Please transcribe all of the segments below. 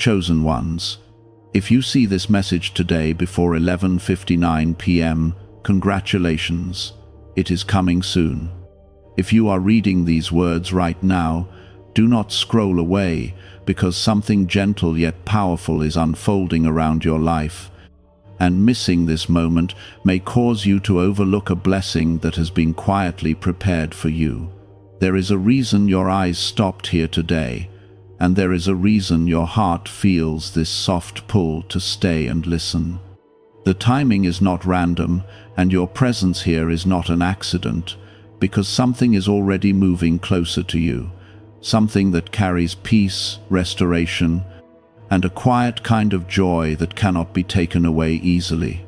Chosen ones, if you see this message today before 11:59 p.m., congratulations, it is coming soon. If you are reading these words right now, do not scroll away, because something gentle yet powerful is unfolding around your life, and missing this moment may cause you to overlook a blessing that has been quietly prepared for you. There is a reason your eyes stopped here today, and there is a reason your heart feels this soft pull to stay and listen. The timing is not random, and your presence here is not an accident, because something is already moving closer to you, something that carries peace, restoration, and a quiet kind of joy that cannot be taken away easily.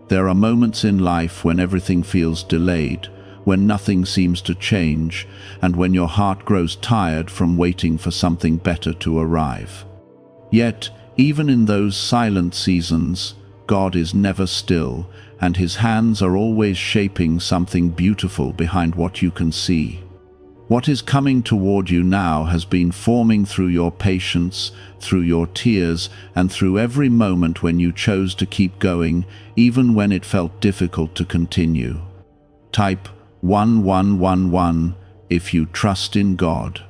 There are moments in life when everything feels delayed, when nothing seems to change, and when your heart grows tired from waiting for something better to arrive. Yet, even in those silent seasons, God is never still, and His hands are always shaping something beautiful behind what you can see. What is coming toward you now has been forming through your patience, through your tears, and through every moment when you chose to keep going, even when it felt difficult to continue. Type 1111 if you trust in God.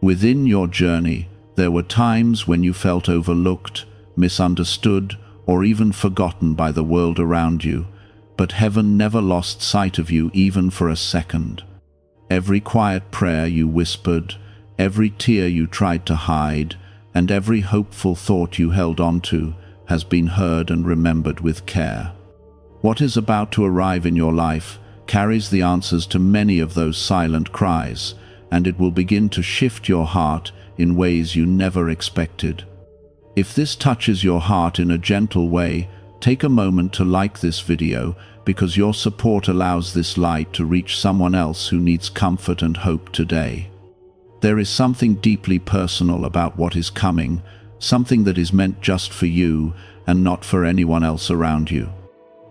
Within your journey, there were times when you felt overlooked, misunderstood, or even forgotten by the world around you, but heaven never lost sight of you even for a second. Every quiet prayer you whispered, every tear you tried to hide, and every hopeful thought you held on to has been heard and remembered with care. What is about to arrive in your life carries the answers to many of those silent cries, and it will begin to shift your heart in ways you never expected. If this touches your heart in a gentle way, take a moment to like this video, because your support allows this light to reach someone else who needs comfort and hope today. There is something deeply personal about what is coming, something that is meant just for you and not for anyone else around you.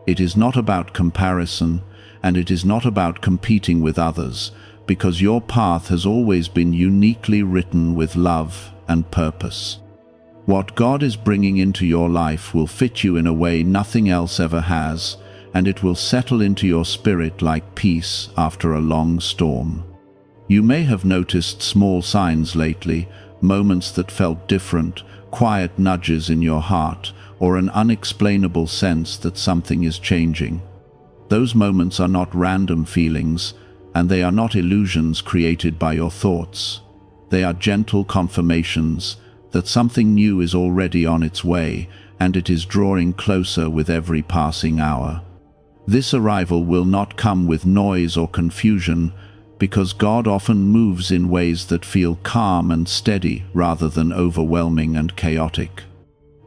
It is not about comparison, and it is not about competing with others, because your path has always been uniquely written with love and purpose. What God is bringing into your life will fit you in a way nothing else ever has, and it will settle into your spirit like peace after a long storm. You may have noticed small signs lately, moments that felt different, quiet nudges in your heart, or an unexplainable sense that something is changing. Those moments are not random feelings, and they are not illusions created by your thoughts. They are gentle confirmations that something new is already on its way, and it is drawing closer with every passing hour. This arrival will not come with noise or confusion, because God often moves in ways that feel calm and steady rather than overwhelming and chaotic.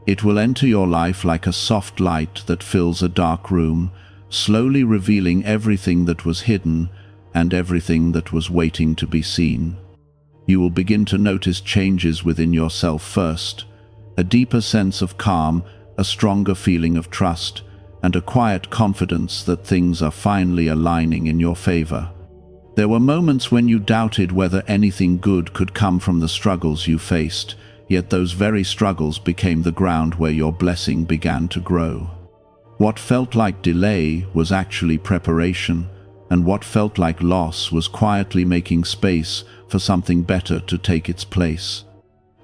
It will enter your life like a soft light that fills a dark room, slowly revealing everything that was hidden and everything that was waiting to be seen. You will begin to notice changes within yourself first, a deeper sense of calm, a stronger feeling of trust, and a quiet confidence that things are finally aligning in your favor. There were moments when you doubted whether anything good could come from the struggles you faced, yet those very struggles became the ground where your blessing began to grow. What felt like delay was actually preparation, and what felt like loss was quietly making space for something better to take its place.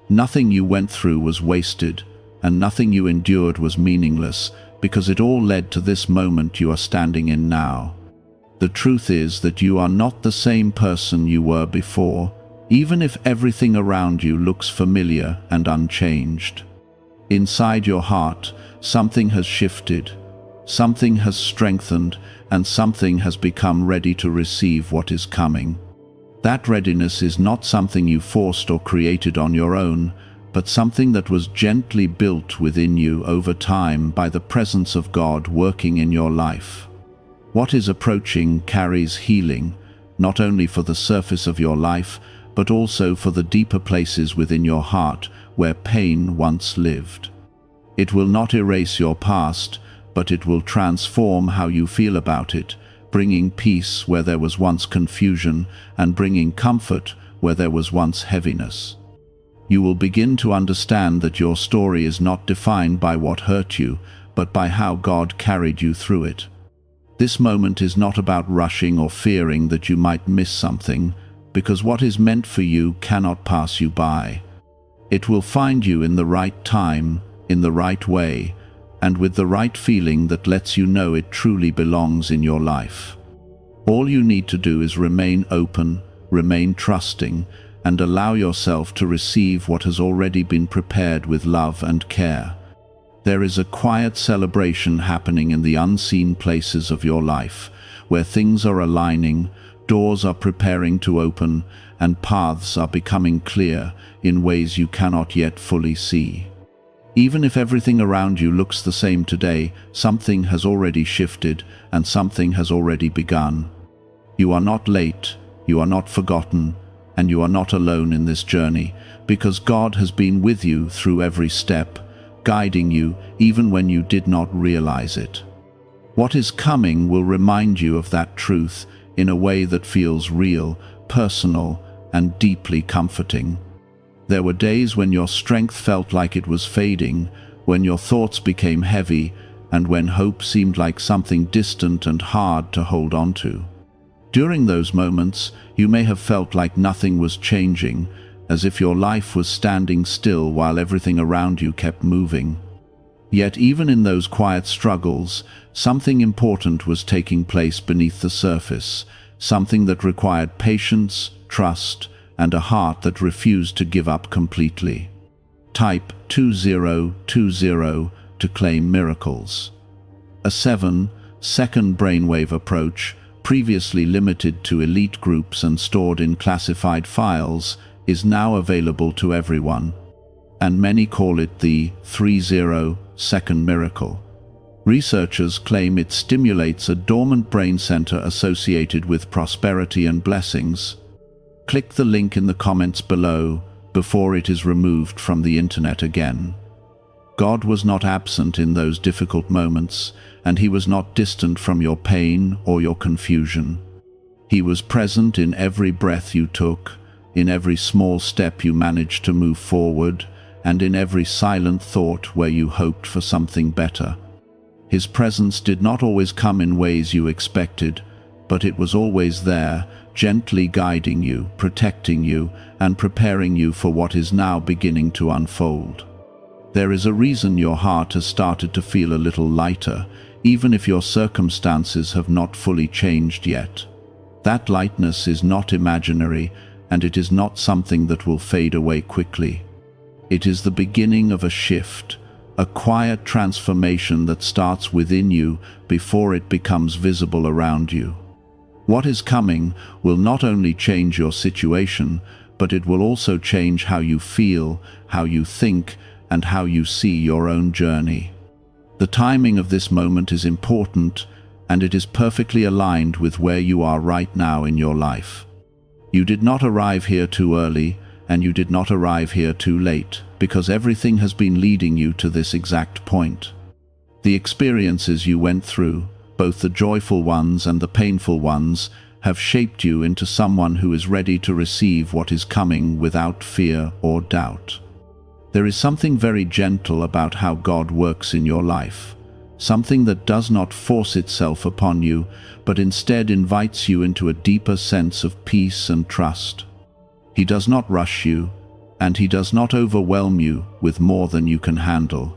Nothing you went through was wasted, and nothing you endured was meaningless, because it all led to this moment you are standing in now. The truth is that you are not the same person you were before, even if everything around you looks familiar and unchanged. Inside your heart, something has shifted, something has strengthened, and something has become ready to receive what is coming. That readiness is not something you forced or created on your own, but something that was gently built within you over time by the presence of God working in your life. What is approaching carries healing, not only for the surface of your life, but also for the deeper places within your heart where pain once lived. It will not erase your past, but it will transform how you feel about it, bringing peace where there was once confusion and bringing comfort where there was once heaviness. You will begin to understand that your story is not defined by what hurt you, but by how God carried you through it. This moment is not about rushing or fearing that you might miss something, because what is meant for you cannot pass you by. It will find you in the right time, in the right way, and with the right feeling that lets you know it truly belongs in your life. All you need to do is remain open, remain trusting, and allow yourself to receive what has already been prepared with love and care. There is a quiet celebration happening in the unseen places of your life, where things are aligning, doors are preparing to open, and paths are becoming clear in ways you cannot yet fully see. Even if everything around you looks the same today, something has already shifted and something has already begun. You are not late, you are not forgotten, and you are not alone in this journey, because God has been with you through every step, guiding you even when you did not realize it. What is coming will remind you of that truth in a way that feels real, personal, and deeply comforting. There were days when your strength felt like it was fading, when your thoughts became heavy, and when hope seemed like something distant and hard to hold on to. During those moments, you may have felt like nothing was changing, as if your life was standing still while everything around you kept moving. Yet even in those quiet struggles, something important was taking place beneath the surface, something that required patience, trust, and a heart that refused to give up completely. Type 2020 to claim miracles. A 7-second brainwave approach, previously limited to elite groups and stored in classified files, is now available to everyone, and many call it the 30-second miracle. Researchers claim it stimulates a dormant brain center associated with prosperity and blessings. Click the link in the comments below before it is removed from the internet again. God was not absent in those difficult moments, and He was not distant from your pain or your confusion. He was present in every breath you took, in every small step you managed to move forward, and in every silent thought where you hoped for something better. His presence did not always come in ways you expected, but it was always there, gently guiding you, protecting you, and preparing you for what is now beginning to unfold. There is a reason your heart has started to feel a little lighter, even if your circumstances have not fully changed yet. That lightness is not imaginary, and it is not something that will fade away quickly. It is the beginning of a shift, a quiet transformation that starts within you before it becomes visible around you. What is coming will not only change your situation, but it will also change how you feel, how you think, and how you see your own journey. The timing of this moment is important, and it is perfectly aligned with where you are right now in your life. You did not arrive here too early, and you did not arrive here too late, because everything has been leading you to this exact point. The experiences you went through, both the joyful ones and the painful ones, have shaped you into someone who is ready to receive what is coming without fear or doubt. There is something very gentle about how God works in your life, something that does not force itself upon you, but instead invites you into a deeper sense of peace and trust. He does not rush you, and He does not overwhelm you with more than you can handle.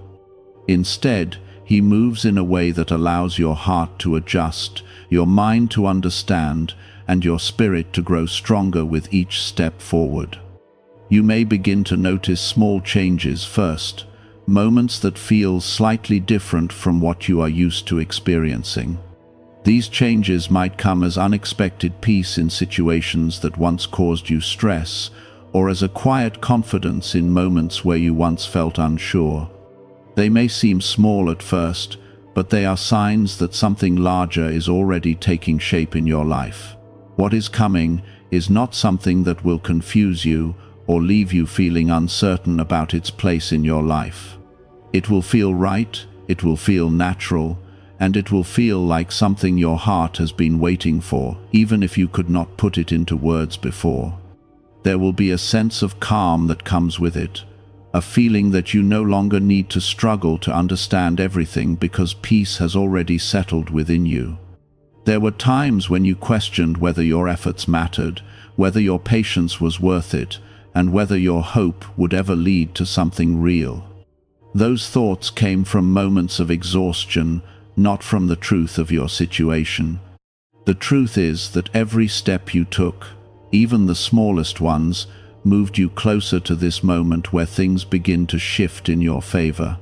Instead, He moves in a way that allows your heart to adjust, your mind to understand, and your spirit to grow stronger with each step forward. You may begin to notice small changes first, moments that feel slightly different from what you are used to experiencing. These changes might come as unexpected peace in situations that once caused you stress, or as a quiet confidence in moments where you once felt unsure. They may seem small at first, but they are signs that something larger is already taking shape in your life. What is coming is not something that will confuse you or leave you feeling uncertain about its place in your life. It will feel right, it will feel natural, and it will feel like something your heart has been waiting for, even if you could not put it into words before. There will be a sense of calm that comes with it, a feeling that you no longer need to struggle to understand everything because peace has already settled within you. There were times when you questioned whether your efforts mattered, whether your patience was worth it, and whether your hope would ever lead to something real. Those thoughts came from moments of exhaustion, not from the truth of your situation. The truth is that every step you took, even the smallest ones, moved you closer to this moment where things begin to shift in your favor.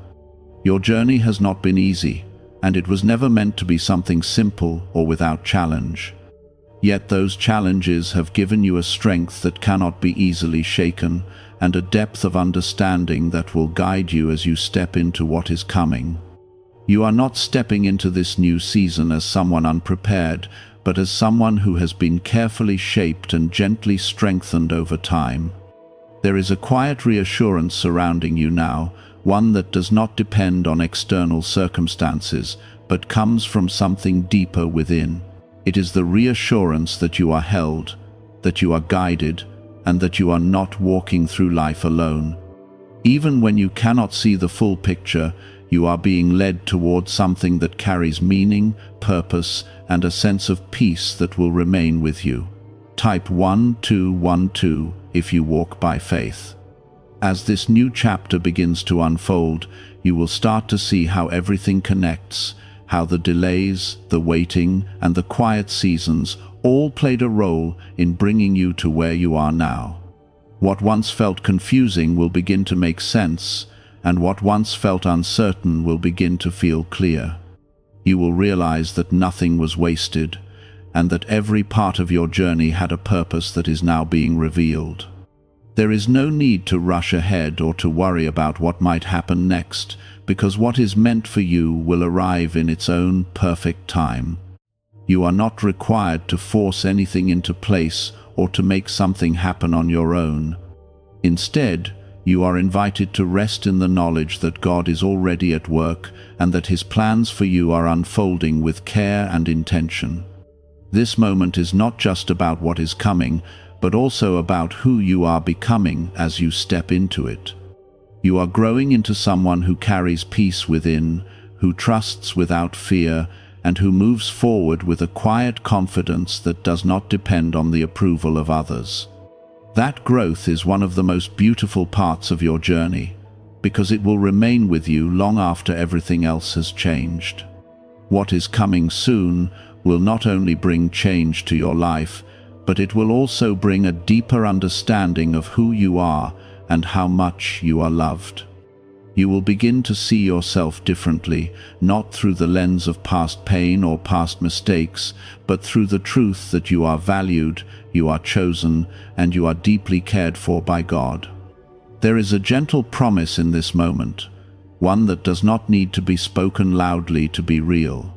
Your journey has not been easy, and it was never meant to be something simple or without challenge. Yet those challenges have given you a strength that cannot be easily shaken, and a depth of understanding that will guide you as you step into what is coming. You are not stepping into this new season as someone unprepared, but as someone who has been carefully shaped and gently strengthened over time. There is a quiet reassurance surrounding you now, one that does not depend on external circumstances, but comes from something deeper within. It is the reassurance that you are held, that you are guided, and that you are not walking through life alone. Even when you cannot see the full picture, you are being led towards something that carries meaning, purpose, and a sense of peace that will remain with you. Type 1212 if you walk by faith. As this new chapter begins to unfold, you will start to see how everything connects, how the delays, the waiting, and the quiet seasons all played a role in bringing you to where you are now. What once felt confusing will begin to make sense, and what once felt uncertain will begin to feel clear. You will realize that nothing was wasted, and that every part of your journey had a purpose that is now being revealed. There is no need to rush ahead or to worry about what might happen next, because what is meant for you will arrive in its own perfect time. You are not required to force anything into place or to make something happen on your own. Instead, you are invited to rest in the knowledge that God is already at work and that His plans for you are unfolding with care and intention. This moment is not just about what is coming, but also about who you are becoming as you step into it. You are growing into someone who carries peace within, who trusts without fear, and who moves forward with a quiet confidence that does not depend on the approval of others. That growth is one of the most beautiful parts of your journey, because it will remain with you long after everything else has changed. What is coming soon will not only bring change to your life, but it will also bring a deeper understanding of who you are and how much you are loved. You will begin to see yourself differently, not through the lens of past pain or past mistakes, but through the truth that you are valued, you are chosen, and you are deeply cared for by God. There is a gentle promise in this moment, one that does not need to be spoken loudly to be real.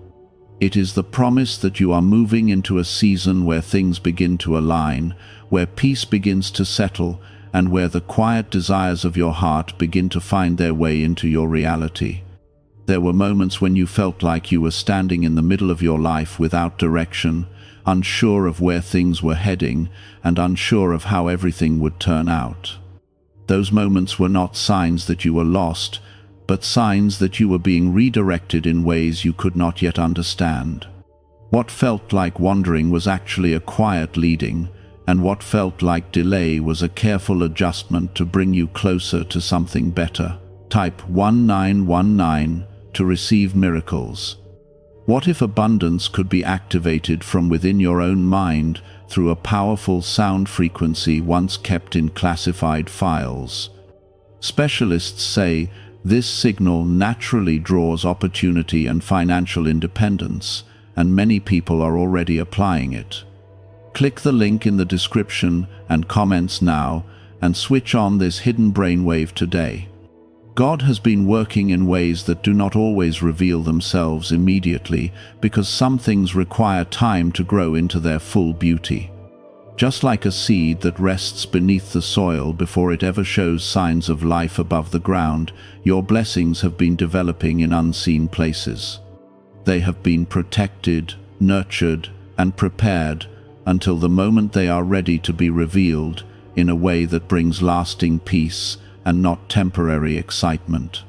It is the promise that you are moving into a season where things begin to align, where peace begins to settle, and where the quiet desires of your heart begin to find their way into your reality. There were moments when you felt like you were standing in the middle of your life without direction, unsure of where things were heading, and unsure of how everything would turn out. Those moments were not signs that you were lost, but signs that you were being redirected in ways you could not yet understand. What felt like wandering was actually a quiet leading, and what felt like delay was a careful adjustment to bring you closer to something better. Type 1919 to receive miracles. What if abundance could be activated from within your own mind through a powerful sound frequency once kept in classified files? Specialists say this signal naturally draws opportunity and financial independence, and many people are already applying it. Click the link in the description and comments now and switch on this hidden brainwave today. God has been working in ways that do not always reveal themselves immediately because some things require time to grow into their full beauty. Just like a seed that rests beneath the soil before it ever shows signs of life above the ground, your blessings have been developing in unseen places. They have been protected, nurtured, and prepared until the moment they are ready to be revealed, in a way that brings lasting peace and not temporary excitement.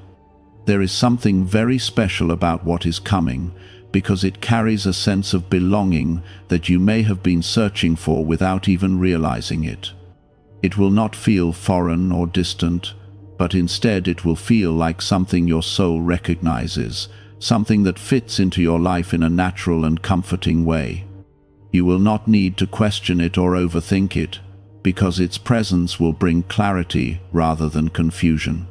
There is something very special about what is coming, because it carries a sense of belonging that you may have been searching for without even realizing it. It will not feel foreign or distant, but instead it will feel like something your soul recognizes, something that fits into your life in a natural and comforting way. You will not need to question it or overthink it, because its presence will bring clarity rather than confusion.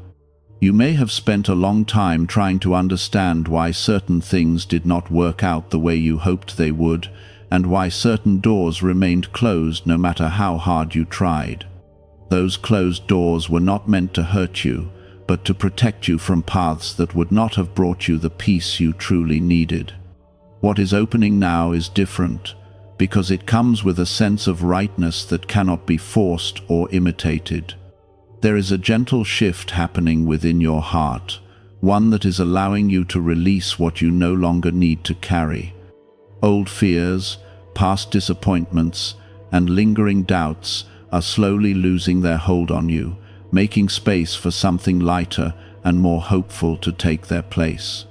You may have spent a long time trying to understand why certain things did not work out the way you hoped they would, and why certain doors remained closed no matter how hard you tried. Those closed doors were not meant to hurt you, but to protect you from paths that would not have brought you the peace you truly needed. What is opening now is different, because it comes with a sense of rightness that cannot be forced or imitated. There is a gentle shift happening within your heart, one that is allowing you to release what you no longer need to carry. Old fears, past disappointments, and lingering doubts are slowly losing their hold on you, making space for something lighter and more hopeful to take their place.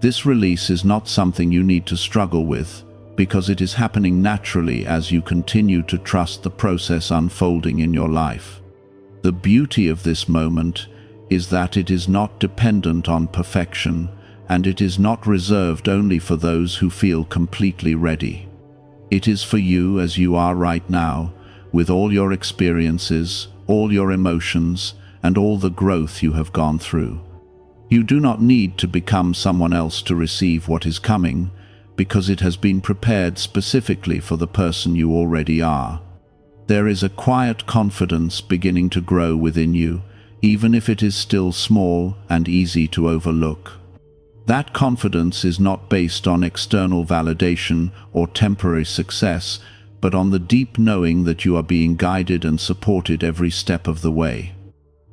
This release is not something you need to struggle with, because it is happening naturally as you continue to trust the process unfolding in your life. The beauty of this moment is that it is not dependent on perfection, and it is not reserved only for those who feel completely ready. It is for you as you are right now, with all your experiences, all your emotions, and all the growth you have gone through. You do not need to become someone else to receive what is coming, because it has been prepared specifically for the person you already are. There is a quiet confidence beginning to grow within you, even if it is still small and easy to overlook. That confidence is not based on external validation or temporary success, but on the deep knowing that you are being guided and supported every step of the way.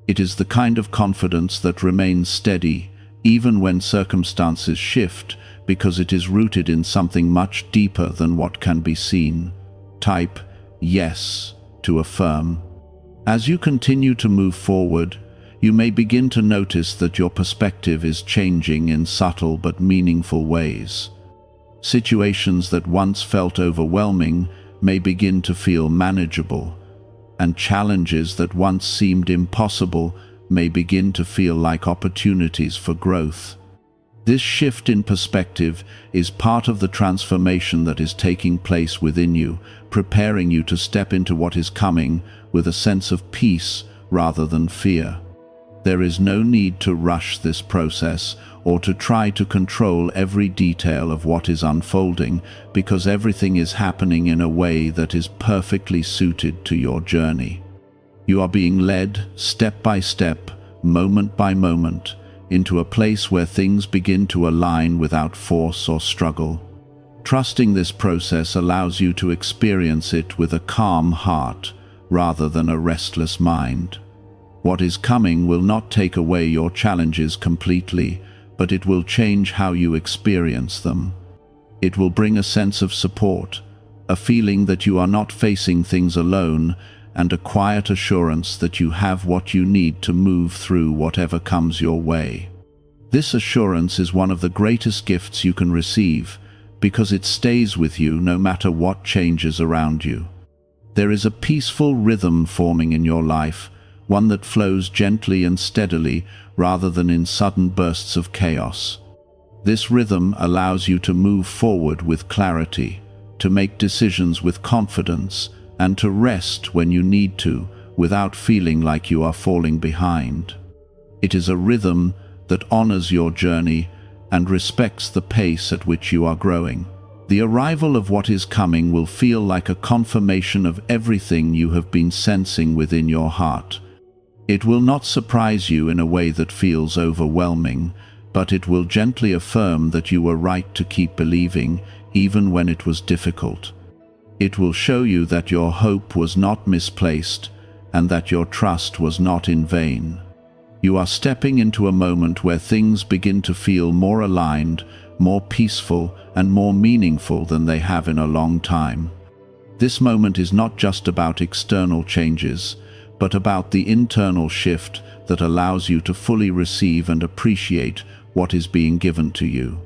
It is the kind of confidence that remains steady, even when circumstances shift, because it is rooted in something much deeper than what can be seen. Type yes to affirm. As you continue to move forward, you may begin to notice that your perspective is changing in subtle but meaningful ways. Situations that once felt overwhelming may begin to feel manageable, and challenges that once seemed impossible may begin to feel like opportunities for growth. This shift in perspective is part of the transformation that is taking place within you, preparing you to step into what is coming with a sense of peace rather than fear. There is no need to rush this process or to try to control every detail of what is unfolding, because everything is happening in a way that is perfectly suited to your journey. You are being led step by step, moment by moment, into a place where things begin to align without force or struggle. Trusting this process allows you to experience it with a calm heart rather than a restless mind. What is coming will not take away your challenges completely, but it will change how you experience them. It will bring a sense of support, a feeling that you are not facing things alone, and a quiet assurance that you have what you need to move through whatever comes your way. This assurance is one of the greatest gifts you can receive, because it stays with you no matter what changes around you. There is a peaceful rhythm forming in your life, one that flows gently and steadily rather than in sudden bursts of chaos. This rhythm allows you to move forward with clarity, to make decisions with confidence, and to rest when you need to, without feeling like you are falling behind. It is a rhythm that honors your journey and respects the pace at which you are growing. The arrival of what is coming will feel like a confirmation of everything you have been sensing within your heart. It will not surprise you in a way that feels overwhelming, but it will gently affirm that you were right to keep believing, even when it was difficult. It will show you that your hope was not misplaced, and that your trust was not in vain. You are stepping into a moment where things begin to feel more aligned, more peaceful, and more meaningful than they have in a long time. This moment is not just about external changes, but about the internal shift that allows you to fully receive and appreciate what is being given to you.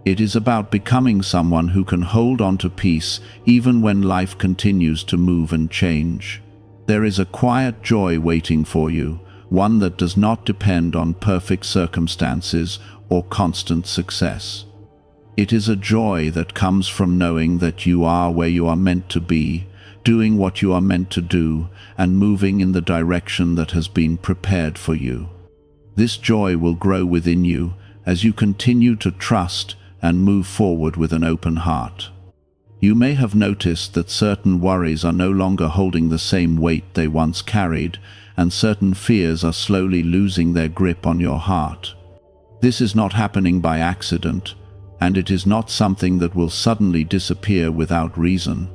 It is about becoming someone who can hold on to peace even when life continues to move and change. There is a quiet joy waiting for you, one that does not depend on perfect circumstances or constant success. It is a joy that comes from knowing that you are where you are meant to be, doing what you are meant to do, and moving in the direction that has been prepared for you. This joy will grow within you as you continue to trust and move forward with an open heart. You may have noticed that certain worries are no longer holding the same weight they once carried, and certain fears are slowly losing their grip on your heart. This is not happening by accident, and it is not something that will suddenly disappear without reason.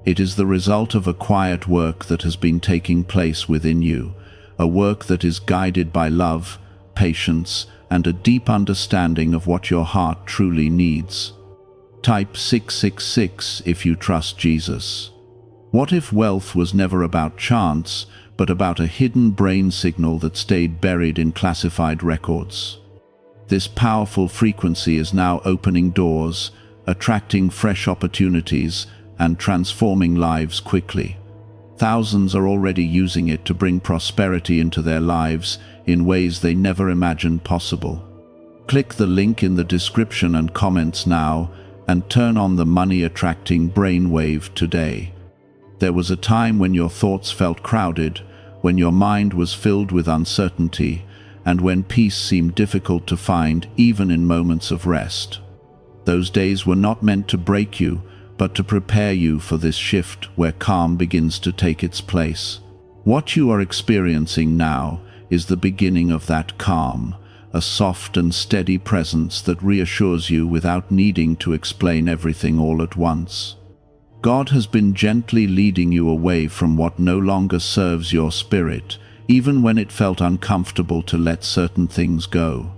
It is the result of a quiet work that has been taking place within you, a work that is guided by love, patience, and a deep understanding of what your heart truly needs. Type 666 if you trust Jesus. What if wealth was never about chance, but about a hidden brain signal that stayed buried in classified records? This powerful frequency is now opening doors, attracting fresh opportunities, and transforming lives quickly. Thousands are already using it to bring prosperity into their lives in ways they never imagined possible. Click the link in the description and comments now, and turn on the money-attracting brainwave today. There was a time when your thoughts felt crowded, when your mind was filled with uncertainty, and when peace seemed difficult to find even in moments of rest. Those days were not meant to break you, but to prepare you for this shift where calm begins to take its place. What you are experiencing now is the beginning of that calm, a soft and steady presence that reassures you without needing to explain everything all at once. God has been gently leading you away from what no longer serves your spirit, even when it felt uncomfortable to let certain things go.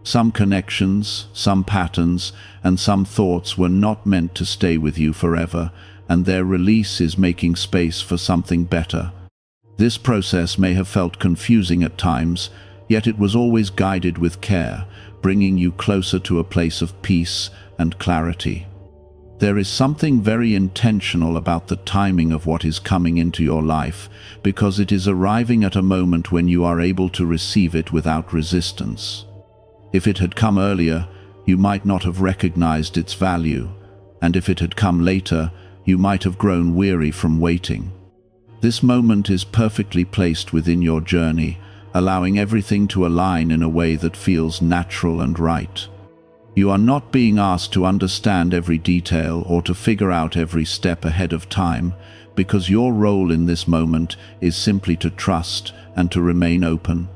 Some connections, some patterns, and some thoughts were not meant to stay with you forever, and their release is making space for something better. This process may have felt confusing at times, yet it was always guided with care, bringing you closer to a place of peace and clarity. There is something very intentional about the timing of what is coming into your life, because it is arriving at a moment when you are able to receive it without resistance. If it had come earlier, you might not have recognized its value, and if it had come later, you might have grown weary from waiting. This moment is perfectly placed within your journey, allowing everything to align in a way that feels natural and right. You are not being asked to understand every detail or to figure out every step ahead of time, because your role in this moment is simply to trust and to remain open.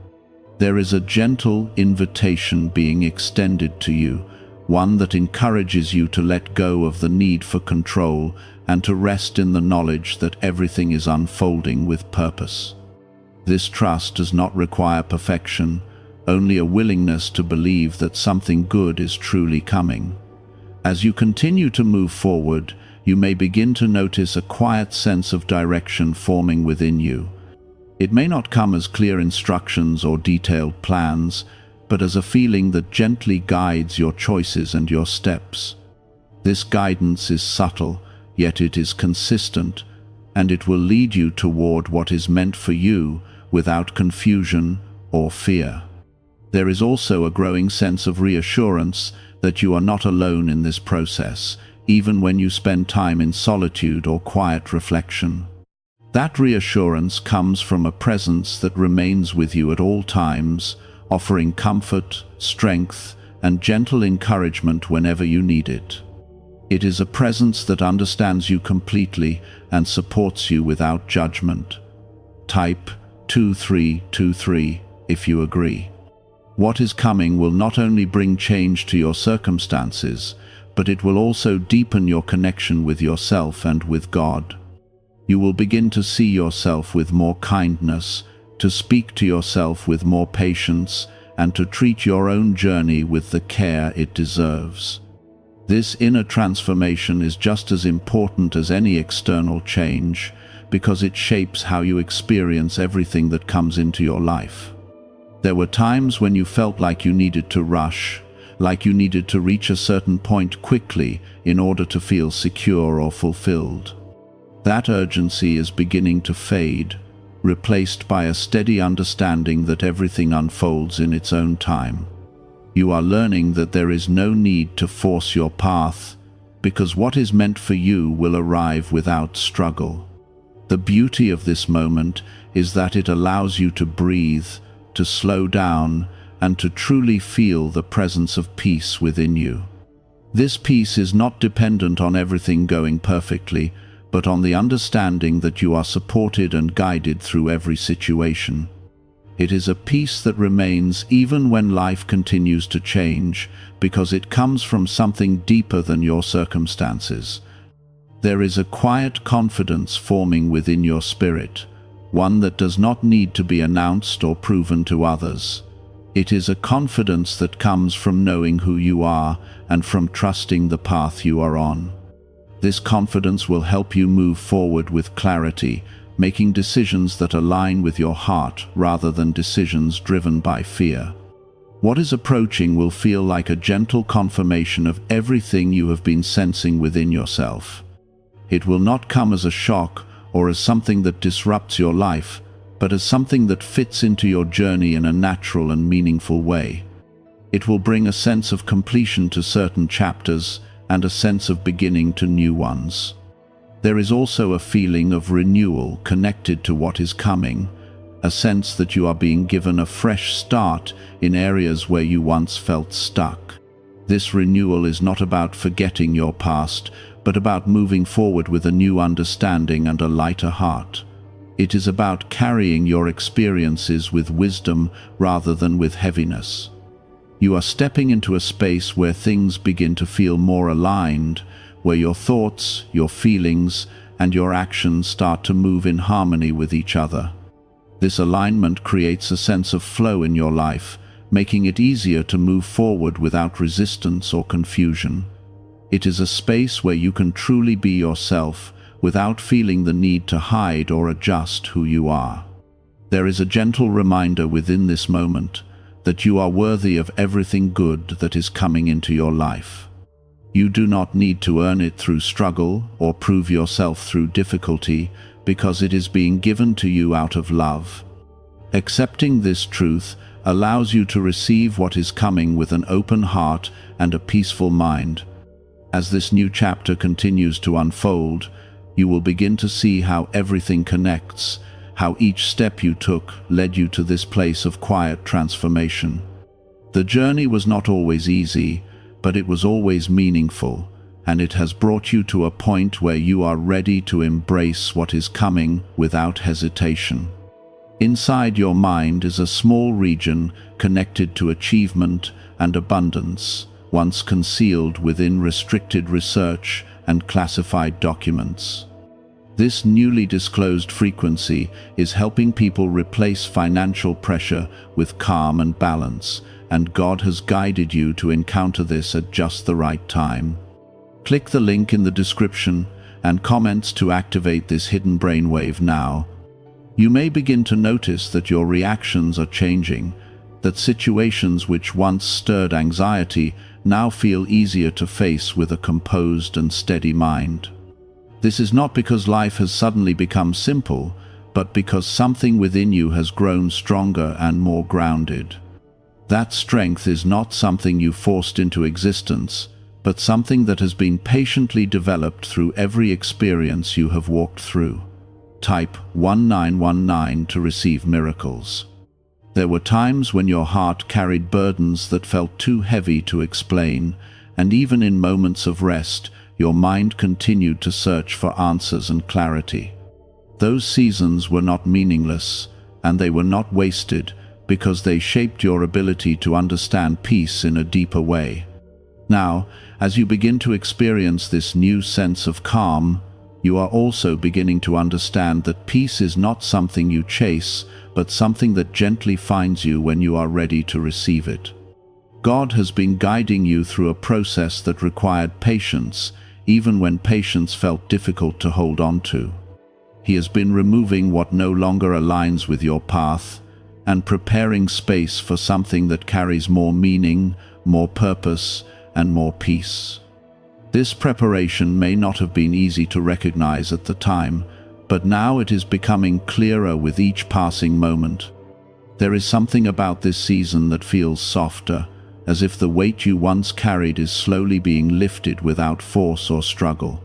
There is a gentle invitation being extended to you, one that encourages you to let go of the need for control and to rest in the knowledge that everything is unfolding with purpose. This trust does not require perfection, only a willingness to believe that something good is truly coming. As you continue to move forward, you may begin to notice a quiet sense of direction forming within you. It may not come as clear instructions or detailed plans, but as a feeling that gently guides your choices and your steps. This guidance is subtle, yet it is consistent, and it will lead you toward what is meant for you without confusion or fear. There is also a growing sense of reassurance that you are not alone in this process, even when you spend time in solitude or quiet reflection. That reassurance comes from a presence that remains with you at all times, offering comfort, strength, and gentle encouragement whenever you need it. It is a presence that understands you completely and supports you without judgment. Type 2323 if you agree. What is coming will not only bring change to your circumstances, but it will also deepen your connection with yourself and with God. You will begin to see yourself with more kindness, to speak to yourself with more patience, and to treat your own journey with the care it deserves. This inner transformation is just as important as any external change, because it shapes how you experience everything that comes into your life. There were times when you felt like you needed to rush, like you needed to reach a certain point quickly in order to feel secure or fulfilled. That urgency is beginning to fade, replaced by a steady understanding that everything unfolds in its own time. You are learning that there is no need to force your path, because what is meant for you will arrive without struggle. The beauty of this moment is that it allows you to breathe, to slow down, and to truly feel the presence of peace within you. This peace is not dependent on everything going perfectly, but on the understanding that you are supported and guided through every situation. It is a peace that remains even when life continues to change, because it comes from something deeper than your circumstances. There is a quiet confidence forming within your spirit, one that does not need to be announced or proven to others. It is a confidence that comes from knowing who you are and from trusting the path you are on. This confidence will help you move forward with clarity, making decisions that align with your heart rather than decisions driven by fear. What is approaching will feel like a gentle confirmation of everything you have been sensing within yourself. It will not come as a shock or as something that disrupts your life, but as something that fits into your journey in a natural and meaningful way. It will bring a sense of completion to certain chapters and a sense of beginning to new ones. There is also a feeling of renewal connected to what is coming, a sense that you are being given a fresh start in areas where you once felt stuck. This renewal is not about forgetting your past, but about moving forward with a new understanding and a lighter heart. It is about carrying your experiences with wisdom rather than with heaviness. You are stepping into a space where things begin to feel more aligned, where your thoughts, your feelings, and your actions start to move in harmony with each other. This alignment creates a sense of flow in your life, making it easier to move forward without resistance or confusion. It is a space where you can truly be yourself without feeling the need to hide or adjust who you are. There is a gentle reminder within this moment that you are worthy of everything good that is coming into your life. You do not need to earn it through struggle or prove yourself through difficulty, because it is being given to you out of love. Accepting this truth allows you to receive what is coming with an open heart and a peaceful mind. As this new chapter continues to unfold, you will begin to see how everything connects, how each step you took led you to this place of quiet transformation. The journey was not always easy, but it was always meaningful, and it has brought you to a point where you are ready to embrace what is coming without hesitation. Inside your mind is a small region connected to achievement and abundance, once concealed within restricted research and classified documents. This newly disclosed frequency is helping people replace financial pressure with calm and balance, and God has guided you to encounter this at just the right time. Click the link in the description and comments to activate this hidden brainwave now. You may begin to notice that your reactions are changing, that situations which once stirred anxiety now feel easier to face with a composed and steady mind. This is not because life has suddenly become simple, but because something within you has grown stronger and more grounded. That strength is not something you forced into existence, but something that has been patiently developed through every experience you have walked through. Type 1919 to receive miracles. There were times when your heart carried burdens that felt too heavy to explain, and even in moments of rest, your mind continued to search for answers and clarity. Those seasons were not meaningless, and they were not wasted, because they shaped your ability to understand peace in a deeper way. Now, as you begin to experience this new sense of calm, you are also beginning to understand that peace is not something you chase, but something that gently finds you when you are ready to receive it. God has been guiding you through a process that required patience, even when patience felt difficult to hold on to. He has been removing what no longer aligns with your path and preparing space for something that carries more meaning, more purpose, and more peace. This preparation may not have been easy to recognize at the time, but now it is becoming clearer with each passing moment. There is something about this season that feels softer, as if the weight you once carried is slowly being lifted without force or struggle.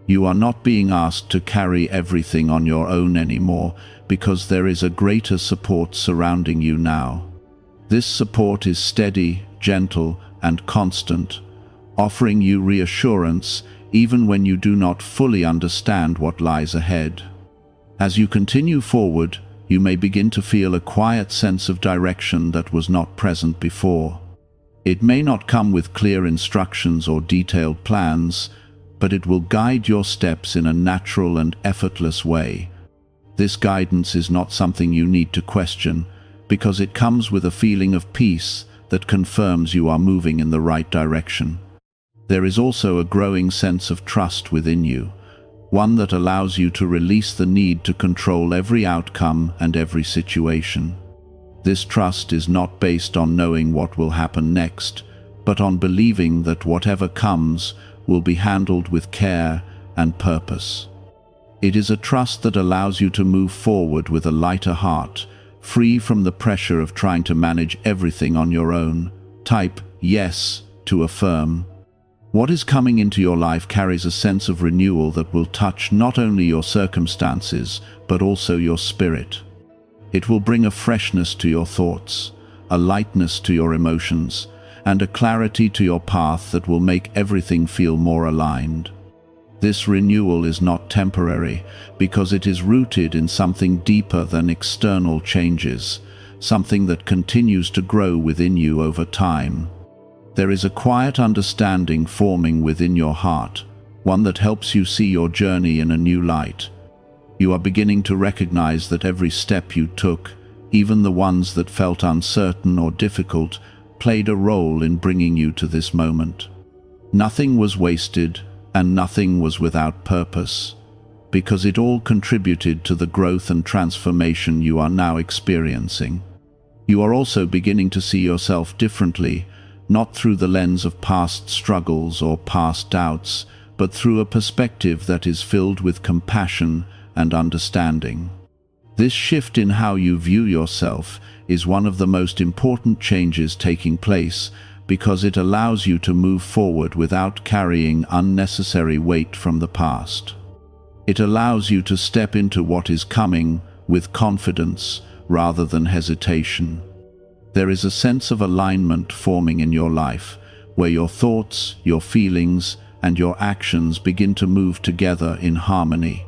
You are not being asked to carry everything on your own anymore, because there is a greater support surrounding you now. This support is steady, gentle, and constant, offering you reassurance even when you do not fully understand what lies ahead. As you continue forward, you may begin to feel a quiet sense of direction that was not present before. It may not come with clear instructions or detailed plans, but it will guide your steps in a natural and effortless way. This guidance is not something you need to question, because it comes with a feeling of peace that confirms you are moving in the right direction. There is also a growing sense of trust within you, one that allows you to release the need to control every outcome and every situation. This trust is not based on knowing what will happen next, but on believing that whatever comes will be handled with care and purpose. It is a trust that allows you to move forward with a lighter heart, free from the pressure of trying to manage everything on your own. Type yes to affirm. What is coming into your life carries a sense of renewal that will touch not only your circumstances, but also your spirit. It will bring a freshness to your thoughts, a lightness to your emotions, and a clarity to your path that will make everything feel more aligned. This renewal is not temporary, because it is rooted in something deeper than external changes, something that continues to grow within you over time. There is a quiet understanding forming within your heart, one that helps you see your journey in a new light. You are beginning to recognize that every step you took, even the ones that felt uncertain or difficult, played a role in bringing you to this moment. Nothing was wasted, and nothing was without purpose, because it all contributed to the growth and transformation you are now experiencing. You are also beginning to see yourself differently, not through the lens of past struggles or past doubts, but through a perspective that is filled with compassion and understanding. This shift in how you view yourself is one of the most important changes taking place, because it allows you to move forward without carrying unnecessary weight from the past. It allows you to step into what is coming with confidence rather than hesitation. There is a sense of alignment forming in your life, where your thoughts, your feelings, and your actions begin to move together in harmony.